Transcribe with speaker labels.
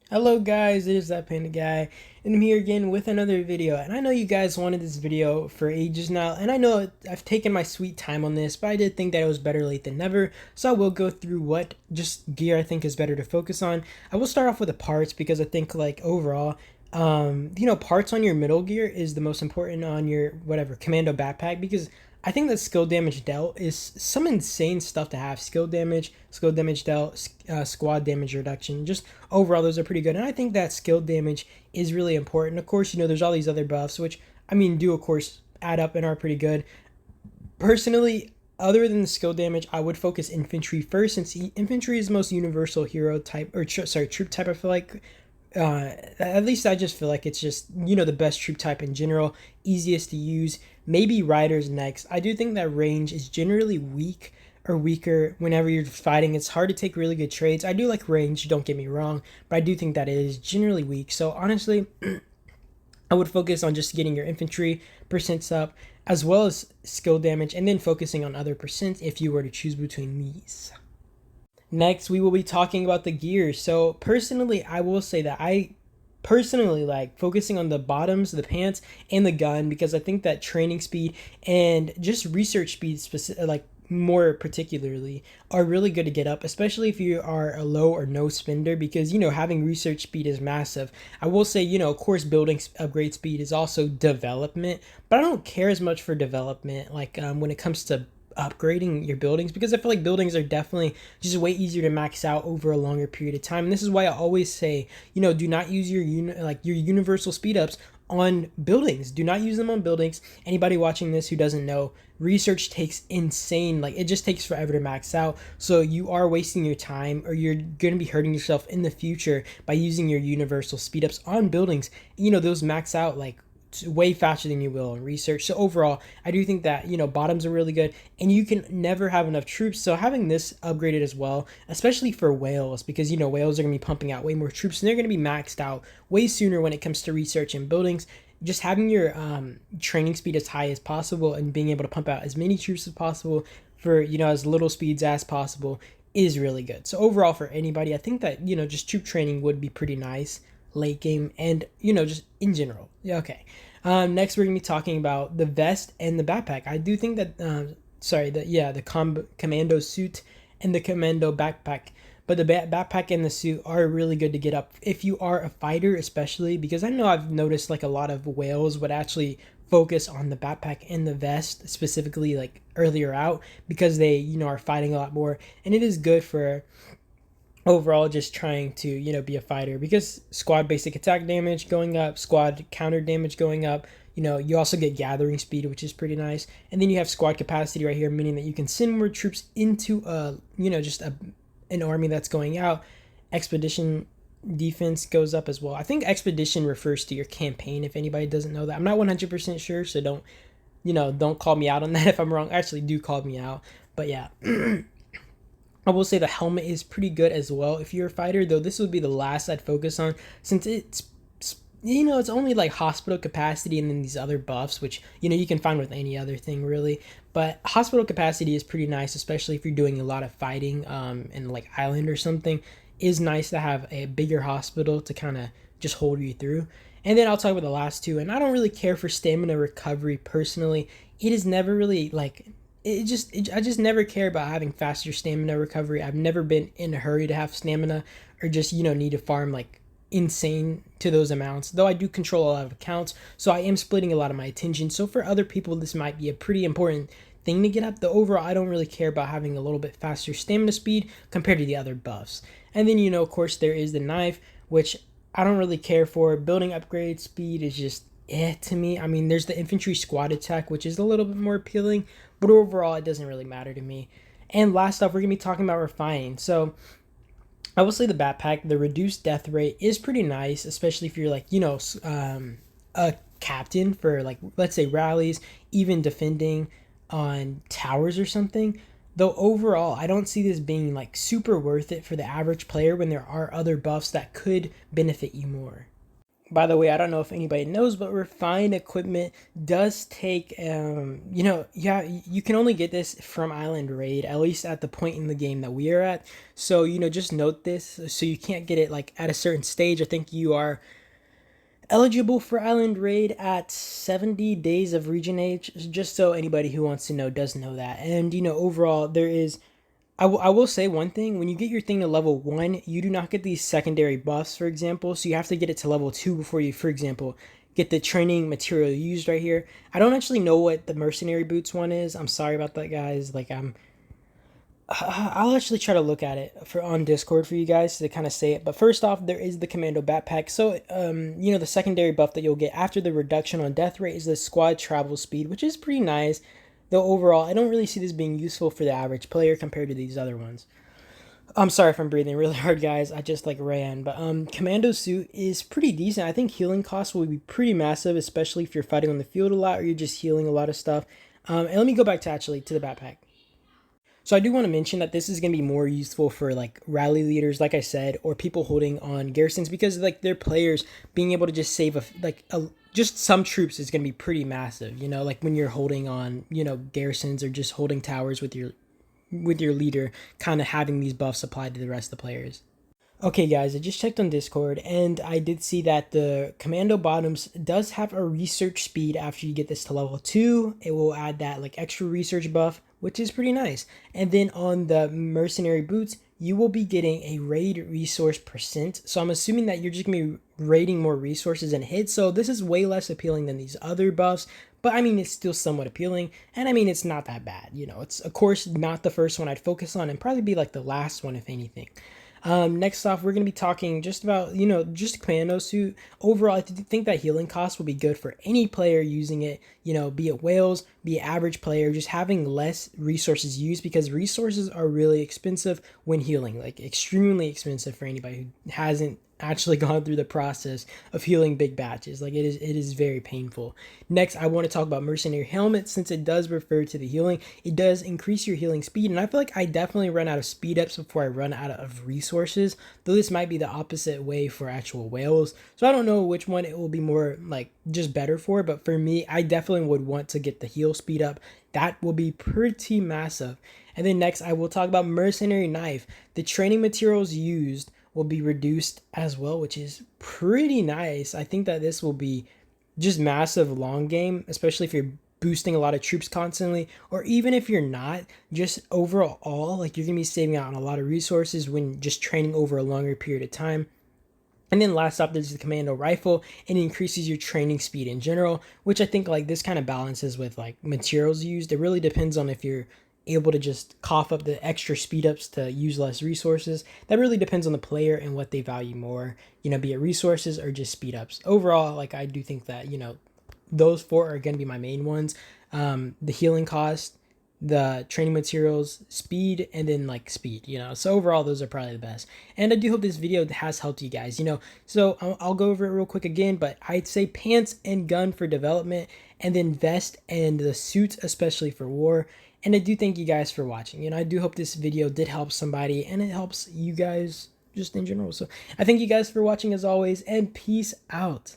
Speaker 1: Hello guys, it is that panda guy, and I'm here again with another video. And I know you guys wanted this video for ages now, and I know I've taken my sweet time on this, but I did think that it was better late than never. So I will go through what just gear I think is better to focus on. I will start off with the parts because I think like overall, parts on your middle gear is the most important on your whatever commando backpack, because I think that skill damage dealt is some insane stuff to have. Skill damage dealt, squad damage reduction. Just overall, those are pretty good. And I think that skill damage is really important. Of course, there's all these other buffs, which, do, of course, add up and are pretty good. Personally, other than the skill damage, I would focus infantry first, since infantry is the most universal hero type, or troop type, I feel like. At least I just feel like it's just the best troop type in general, easiest to use. Maybe riders next. I do think that range is generally weak or weaker whenever you're fighting. It's hard to take really good trades. I do like range, don't get me wrong, but I do think that it is generally weak. So honestly, I would focus on just getting your infantry percents up, as well as skill damage, and then focusing on other percents if you were to choose between these. Next, we will be talking about the gears. So personally, I will say that I personally like focusing on the bottoms, the pants, and the gun, because I think that training speed and just research speed, like more particularly, are really good to get up, especially if you are a low or no spender, because having research speed is massive. I will say, of course, building upgrade speed is also development, but I don't care as much for development like when it comes to upgrading your buildings, because I feel like buildings are definitely just way easier to max out over a longer period of time. And this is why I always say, do not use your your universal speed ups on buildings. Do not use them on buildings. Anybody watching this who doesn't know, research takes insane, like it just takes forever to max out. So you are wasting your time, or you're going to be hurting yourself in the future by using your universal speed ups on buildings. Those max out like way faster than you will in research. So overall, I do think that bottoms are really good, and you can never have enough troops. So having this upgraded as well, especially for whales, because whales are going to be pumping out way more troops, and they're going to be maxed out way sooner when it comes to research and buildings. Just having your training speed as high as possible and being able to pump out as many troops as possible for as little speeds as possible is really good. So overall, for anybody, I think that just troop training would be pretty nice late game, and just in general. Yeah, okay. Next, we're gonna be talking about the vest and the backpack. I do think that the commando suit and the commando backpack, but the backpack and the suit are really good to get up if you are a fighter, especially because I know I've noticed like a lot of whales would actually focus on the backpack and the vest specifically like earlier out, because they are fighting a lot more, and it is good for overall just trying to be a fighter, because squad basic attack damage going up, squad counter damage going up. You also get gathering speed, which is pretty nice, and then you have squad capacity right here, meaning that you can send more troops into an army that's going out. Expedition defense goes up as well. I think expedition refers to your campaign, if anybody doesn't know that. I'm not 100% sure, so don't call me out on that if I'm wrong. Actually, do call me out, but yeah. I will say the helmet is pretty good as well if you're a fighter, though this would be the last I'd focus on, since it's only like hospital capacity and then these other buffs, which you can find with any other thing really. But hospital capacity is pretty nice, especially if you're doing a lot of fighting in like island or something. Is nice to have a bigger hospital to kind of just hold you through. And then I'll talk about the last two, and I don't really care for stamina recovery personally. It is never really like I just never care about having faster stamina recovery. I've never been in a hurry to have stamina, or just need to farm like insane to those amounts, though I do control a lot of accounts, so I am splitting a lot of my attention. So for other people, this might be a pretty important thing to get up. The overall, I don't really care about having a little bit faster stamina speed compared to the other buffs. And then of course there is the knife, which I don't really care for. Building upgrade speed is just to me. There's the infantry squad attack, which is a little bit more appealing, but overall it doesn't really matter to me. And last off, we're gonna be talking about refining. So I will say the backpack, the reduced death rate is pretty nice, especially if you're like a captain for like, let's say, rallies, even defending on towers or something. Though overall, I don't see this being like super worth it for the average player when there are other buffs that could benefit you more. by the way, I don't know if anybody knows, but refined equipment does take, yeah, you can only get this from Island Raid, at least at the point in the game that we are at. So, just note this. So you can't get it like at a certain stage. I think you are eligible for Island Raid at 70 days of region age, just so anybody who wants to know does know that. And, overall, there is I will say one thing: when you get your thing to level 1, you do not get these secondary buffs, for example. So you have to get it to level 2 before you, for example, get the training material used right here. I don't actually know what the mercenary boots one is. I'm sorry about that, guys. I'll actually try to look at it for on Discord for you guys to kind of say it. But first off, there is the commando backpack. So, the secondary buff that you'll get after the reduction on death rate is the squad travel speed, which is pretty nice. Though overall, I don't really see this being useful for the average player compared to these other ones. I'm sorry if I'm breathing really hard, guys. I just ran. But commando suit is pretty decent. I think healing costs will be pretty massive, especially if you're fighting on the field a lot or you're just healing a lot of stuff. And let me go back to the backpack. So I do want to mention that this is going to be more useful for like rally leaders, like I said, or people holding on garrisons, because like their players being able to just save just some troops is going to be pretty massive. Like when you're holding on, garrisons or just holding towers with your leader, kind of having these buffs applied to the rest of the players. Okay, guys, I just checked on Discord and I did see that the commando bottoms does have a research speed after you get this to level 2. It will add that like extra research buff, which is pretty nice. And then on the mercenary boots, you will be getting a raid resource percent. So I'm assuming that you're just gonna be raiding more resources and hits. So this is way less appealing than these other buffs, but I mean, it's still somewhat appealing. And I mean, it's not that bad. It's of course not the first one I'd focus on and probably be like the last one, if anything. Next off, we're going to be talking just about, just commando suit. Overall, I think that healing cost will be good for any player using it, be it whales, be it average player, just having less resources used, because resources are really expensive when healing, like extremely expensive for anybody who hasn't actually gone through the process of healing big batches. Like it is very painful. Next, I want to talk about mercenary helmet. Since it does refer to the healing, it does increase your healing speed, and I feel like I definitely run out of speed ups before I run out of resources, though this might be the opposite way for actual whales. So I don't know which one it will be more like just better for, but for me, I definitely would want to get the heal speed up. That will be pretty massive. And then next, I will talk about mercenary knife. The training materials used will be reduced as well, which is pretty nice. I think that this will be just massive long game, especially if you're boosting a lot of troops constantly, or even if you're not, just overall, like you're gonna be saving out on a lot of resources when just training over a longer period of time. And then last up, there's the commando rifle, and it increases your training speed in general, which I think like this kind of balances with like materials used. It really depends on if you're able to just cough up the extra speed ups to use less resources. That really depends on the player and what they value more, be it resources or just speed ups. Overall, like I do think that, those 4 are going to be my main ones. The healing cost, the training materials, speed, and then like speed, so overall those are probably the best. And I do hope this video has helped you guys, so I'll go over it real quick again, but I'd say pants and gun for development, and then vest and the suits, especially for war. And I do thank you guys for watching. I do hope this video did help somebody, and it helps you guys just in general. So I thank you guys for watching as always, and peace out.